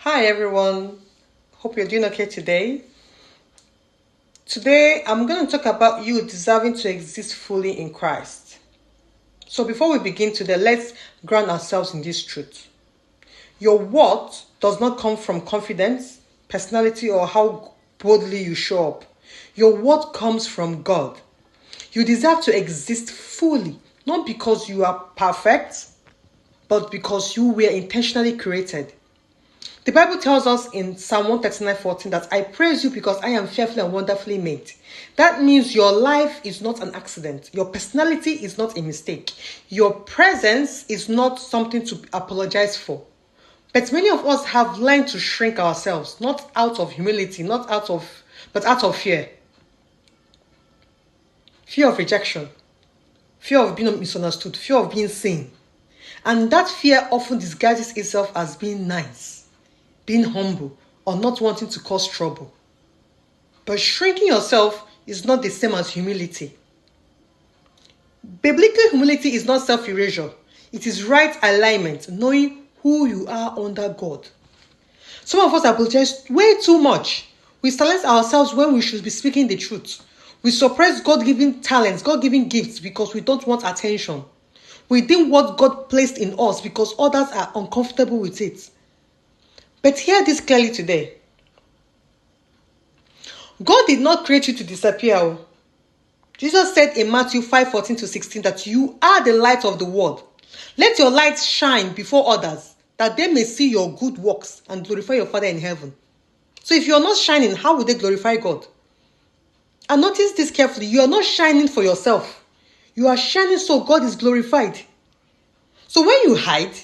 Hi everyone, hope you're doing okay today. Today I'm going to talk about you deserving to exist fully in Christ. So before we begin today, let's ground ourselves in this truth. Your worth does not come from confidence, personality, or how boldly you show up. Your worth comes from God. You deserve to exist fully, not because you are perfect, but because you were intentionally created. The Bible tells us in Psalm 139:14 that I praise you because I am fearfully and wonderfully made. That means your life is not an accident. Your personality is not a mistake. Your presence is not something to apologize for. But many of us have learned to shrink ourselves, not out of humility, but out of fear. Fear of rejection, fear of being misunderstood, fear of being seen. And that fear often disguises itself as being nice, being humble, or not wanting to cause trouble. But shrinking yourself is not the same as humility. Biblical humility is not self-erasure. It is right alignment, knowing who you are under God. Some of us apologize way too much. We silence ourselves when we should be speaking the truth. We suppress God-given talents, God-given gifts because we don't want attention. We dim what God placed in us because others are uncomfortable with it. But hear this clearly today. God did not create you to disappear. Jesus said in Matthew 5:14-16 that you are the light of the world. Let your light shine before others, that they may see your good works and glorify your Father in heaven. So if you are not shining, how will they glorify God? And notice this carefully. You are not shining for yourself. You are shining so God is glorified. So when you hide,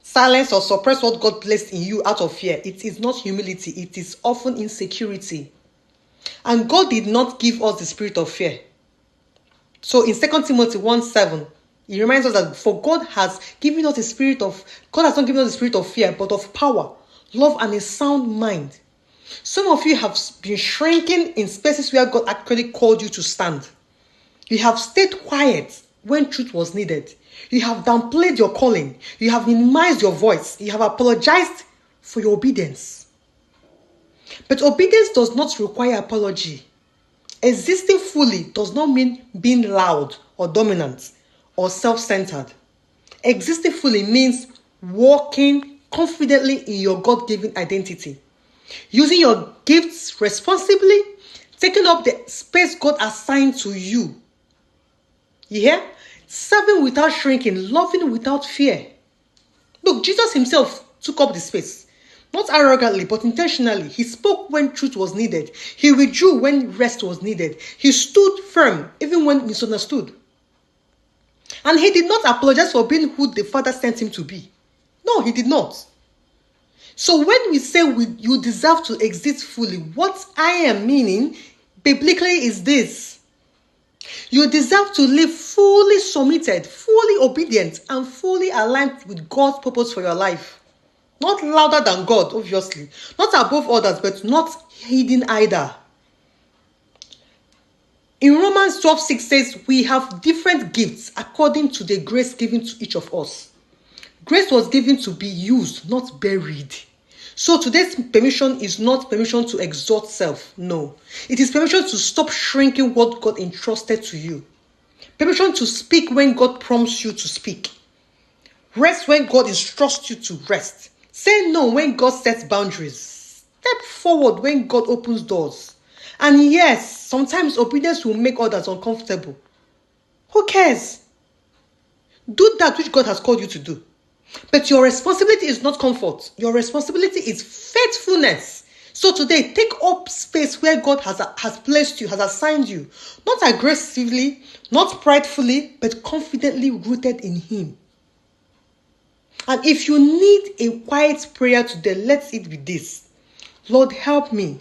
silence, or suppress what God placed in you out of fear, it is not humility. It is often insecurity. And God did not give us the spirit of fear. So in 2 Timothy 1:7, he reminds us that God has not given us the spirit of fear, but of power, love, and a sound mind. Some of you have been shrinking in spaces where God actually called you to stand. You have stayed quiet when truth was needed. You have downplayed your calling. You have minimized your voice. You have apologized for your obedience. But obedience does not require apology. Existing fully does not mean being loud or dominant or self-centered. Existing fully means walking confidently in your God-given identity, using your gifts responsibly, taking up the space God assigned to you. You hear? Serving without shrinking, loving without fear. Look, Jesus himself took up the space. Not arrogantly, but intentionally. He spoke when truth was needed. He withdrew when rest was needed. He stood firm even when misunderstood. And he did not apologize for being who the Father sent him to be. No, he did not. So when we say you deserve to exist fully, what I am meaning biblically is this. You deserve to live fully submitted, fully obedient, and fully aligned with God's purpose for your life. Not louder than God, obviously. Not above others, but not hidden either. In Romans 12:6 says, we have different gifts according to the grace given to each of us. Grace was given to be used, not buried. So today's permission is not permission to exalt self. No. It is permission to stop shrinking what God entrusted to you. Permission to speak when God prompts you to speak. Rest when God instructs you to rest. Say no when God sets boundaries. Step forward when God opens doors. And yes, sometimes obedience will make others uncomfortable. Who cares? Do that which God has called you to do. But your responsibility is not comfort. Your responsibility is faithfulness. So today, take up space where God has placed you, has assigned you. Not aggressively, not pridefully, but confidently rooted in Him. And if you need a quiet prayer today, let it be this. Lord, help me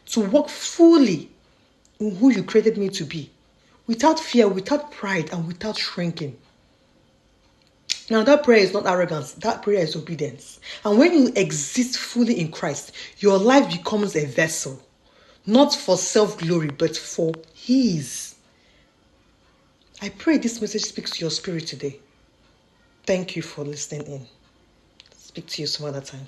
to walk fully in who you created me to be. Without fear, without pride, and without shrinking. Now that prayer is not arrogance. That prayer is obedience. And when you exist fully in Christ, your life becomes a vessel. Not for self-glory, but for His. I pray this message speaks to your spirit today. Thank you for listening in. Speak to you some other time.